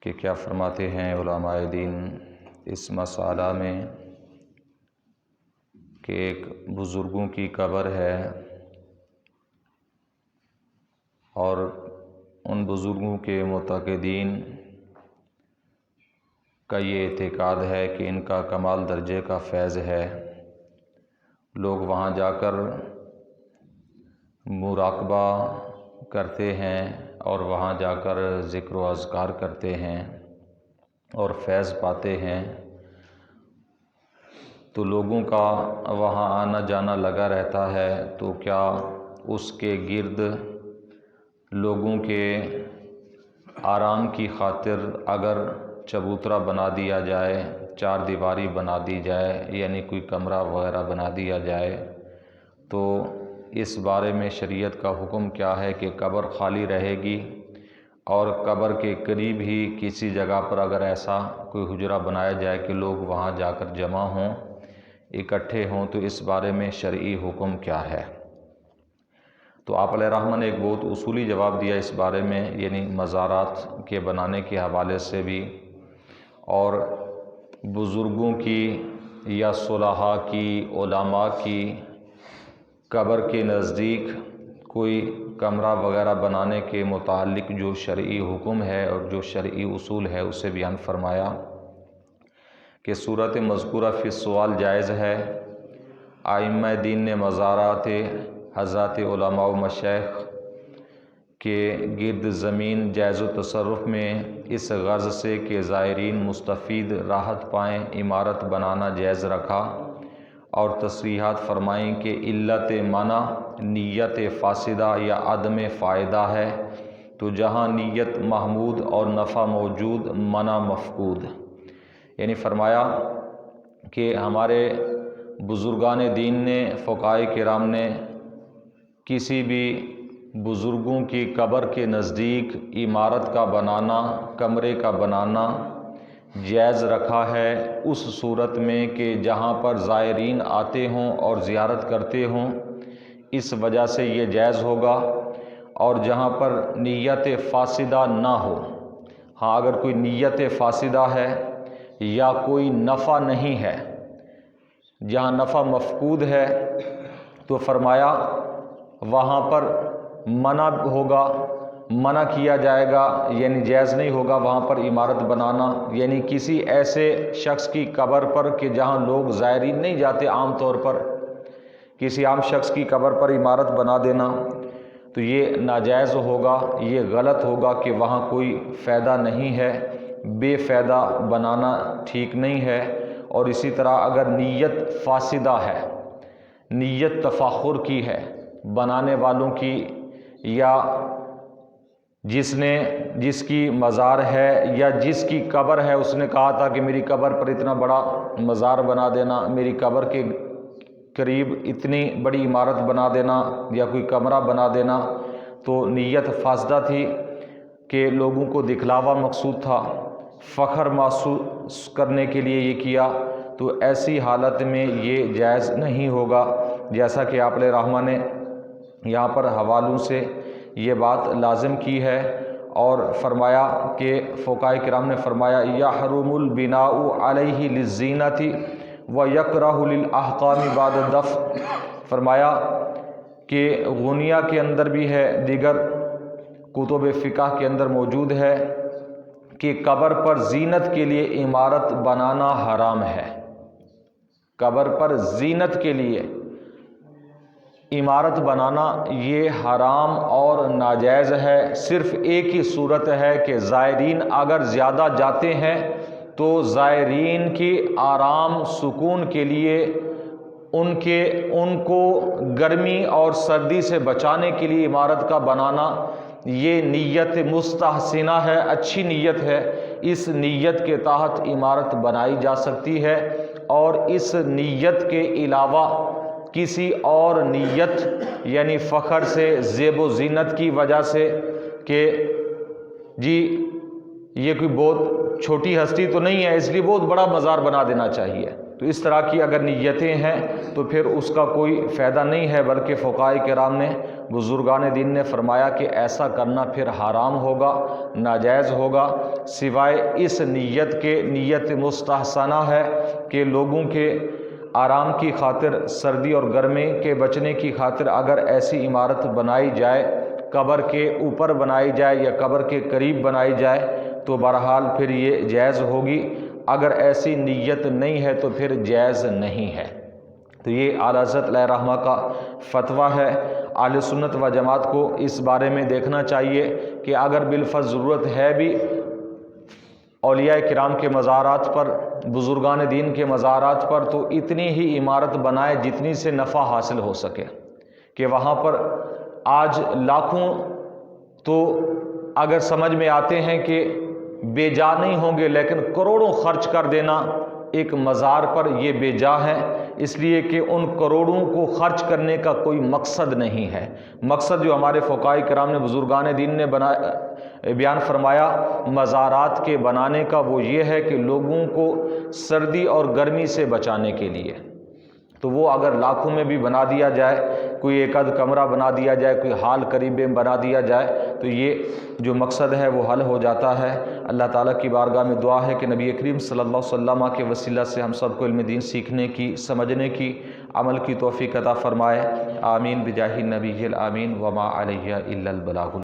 کہ کیا فرماتے ہیں علماء دین اس مسئلہ میں کہ ایک بزرگوں کی قبر ہے اور ان بزرگوں کے معتقدین کا یہ اعتقاد ہے کہ ان کا کمال درجے کا فیض ہے، لوگ وہاں جا کر مراقبہ کرتے ہیں اور وہاں جا کر ذکر و اذکار کرتے ہیں اور فیض پاتے ہیں، تو لوگوں کا وہاں آنا جانا لگا رہتا ہے۔ تو کیا اس کے گرد لوگوں کے آرام کی خاطر اگر چبوترا بنا دیا جائے، چار دیواری بنا دی جائے، یعنی کوئی کمرہ وغیرہ بنا دیا جائے، تو اس بارے میں شریعت کا حکم کیا ہے کہ قبر خالی رہے گی اور قبر کے قریب ہی کسی جگہ پر اگر ایسا کوئی حجرہ بنایا جائے کہ لوگ وہاں جا کر جمع ہوں، اکٹھے ہوں، تو اس بارے میں شرعی حکم کیا ہے؟ تو آپ علیہ الرحمہ نے ایک بہت اصولی جواب دیا اس بارے میں، یعنی مزارات کے بنانے کے حوالے سے بھی اور بزرگوں کی یا صلحاء کی، علماء کی قبر کے نزدیک کوئی کمرہ وغیرہ بنانے کے متعلق جو شرعی حکم ہے اور جو شرعی اصول ہے اسے بیان فرمایا کہ صورت مذکورہ فی السؤال جائز ہے۔ ائمہ دین نے مزارات حضرات علماء و مشائخ کے گرد زمین جائز و تصرف میں اس غرض سے کہ زائرین مستفید راحت پائیں عمارت بنانا جائز رکھا اور تصریحات فرمائیں کہ علت منع نیت فاسدہ یا عدم فائدہ ہے، تو جہاں نیت محمود اور نفع موجود منع مفقود، یعنی فرمایا کہ ہمارے بزرگان دین نے، فقہائے کرام نے کسی بھی بزرگوں کی قبر کے نزدیک عمارت کا بنانا، کمرے کا بنانا جائز رکھا ہے اس صورت میں کہ جہاں پر زائرین آتے ہوں اور زیارت کرتے ہوں، اس وجہ سے یہ جائز ہوگا، اور جہاں پر نیت فاسدہ نہ ہو، ہاں اگر کوئی نیت فاسدہ ہے یا کوئی نفع نہیں ہے، جہاں نفع مفقود ہے، تو فرمایا وہاں پر منع ہوگا، منع کیا جائے گا، یعنی جائز نہیں ہوگا وہاں پر عمارت بنانا، یعنی کسی ایسے شخص کی قبر پر کہ جہاں لوگ زائرین نہیں جاتے عام طور پر، کسی عام شخص کی قبر پر عمارت بنا دینا تو یہ ناجائز ہوگا، یہ غلط ہوگا کہ وہاں کوئی فائدہ نہیں ہے، بے فائدہ بنانا ٹھیک نہیں ہے۔ اور اسی طرح اگر نیت فاسدہ ہے، نیت تفاخر کی ہے بنانے والوں کی، یا جس کی مزار ہے یا جس کی قبر ہے اس نے کہا تھا کہ میری قبر پر اتنا بڑا مزار بنا دینا، میری قبر کے قریب اتنی بڑی عمارت بنا دینا یا کوئی کمرہ بنا دینا، تو نیت فاسدہ تھی کہ لوگوں کو دکھلاوا مقصود تھا، فخر محسوس کرنے کے لیے یہ کیا، تو ایسی حالت میں یہ جائز نہیں ہوگا، جیسا کہ آپ علیہ الرحمہ نے یہاں پر حوالوں سے یہ بات لازم کی ہے، اور فرمایا کہ فقہاء کرام نے فرمایا یحرم البناء علیہ للزینۃ ویکرہ للاحکام بعد الدفن، فرمایا کہ غنیہ کے اندر بھی ہے، دیگر کتب فقہ کے اندر موجود ہے کہ قبر پر زینت کے لیے عمارت بنانا حرام ہے، قبر پر زینت کے لیے عمارت بنانا یہ حرام اور ناجائز ہے۔ صرف ایک ہی صورت ہے کہ زائرین اگر زیادہ جاتے ہیں تو زائرین کی آرام سکون کے لیے ان کو گرمی اور سردی سے بچانے کے لیے عمارت کا بنانا یہ نیت مستحسنہ ہے، اچھی نیت ہے، اس نیت کے تحت عمارت بنائی جا سکتی ہے، اور اس نیت کے علاوہ کسی اور نیت یعنی فخر سے، زیب و زینت کی وجہ سے کہ جی یہ کوئی بہت چھوٹی ہستی تو نہیں ہے اس لیے بہت بڑا مزار بنا دینا چاہیے، تو اس طرح کی اگر نیتیں ہیں تو پھر اس کا کوئی فائدہ نہیں ہے، بلکہ فقہاء کرام نے، بزرگان دین نے فرمایا کہ ایسا کرنا پھر حرام ہوگا، ناجائز ہوگا، سوائے اس نیت کے، نیت مستحسنہ ہے کہ لوگوں کے آرام کی خاطر، سردی اور گرمی کے بچنے کی خاطر اگر ایسی عمارت بنائی جائے، قبر کے اوپر بنائی جائے یا قبر کے قریب بنائی جائے تو بہرحال پھر یہ جائز ہوگی، اگر ایسی نیت نہیں ہے تو پھر جائز نہیں ہے۔ تو یہ اعلیٰ حضرت علیہ رحمہ کا فتویٰ ہے۔ اہل سنت و جماعت کو اس بارے میں دیکھنا چاہیے کہ اگر بالفرض ضرورت ہے بھی اولیاء کرام کے مزارات پر، بزرگان دین کے مزارات پر، تو اتنی ہی عمارت بنائے جتنی سے نفع حاصل ہو سکے، کہ وہاں پر آج لاکھوں تو اگر سمجھ میں آتے ہیں کہ بے جا نہیں ہوں گے، لیکن کروڑوں خرچ کر دینا ایک مزار پر یہ بے جا ہے، اس لیے کہ ان کروڑوں کو خرچ کرنے کا کوئی مقصد نہیں ہے۔ مقصد جو ہمارے فقہاء کرام نے، بزرگان دین نے بیان فرمایا مزارات کے بنانے کا، وہ یہ ہے کہ لوگوں کو سردی اور گرمی سے بچانے کے لیے۔ تو وہ اگر لاکھوں میں بھی بنا دیا جائے، کوئی ایک آدھ کمرہ بنا دیا جائے، کوئی حال قریب میں بنا دیا جائے، تو یہ جو مقصد ہے وہ حل ہو جاتا ہے۔ اللہ تعالیٰ کی بارگاہ میں دعا ہے کہ نبی کریم صلی اللہ علیہ وسلم کے وسیلہ سے ہم سب کو علم دین سیکھنے کی، سمجھنے کی، عمل کی توفیق عطا فرمائے۔ آمین بجاہ النبی الامین، وما علیہ الا البلاغ۔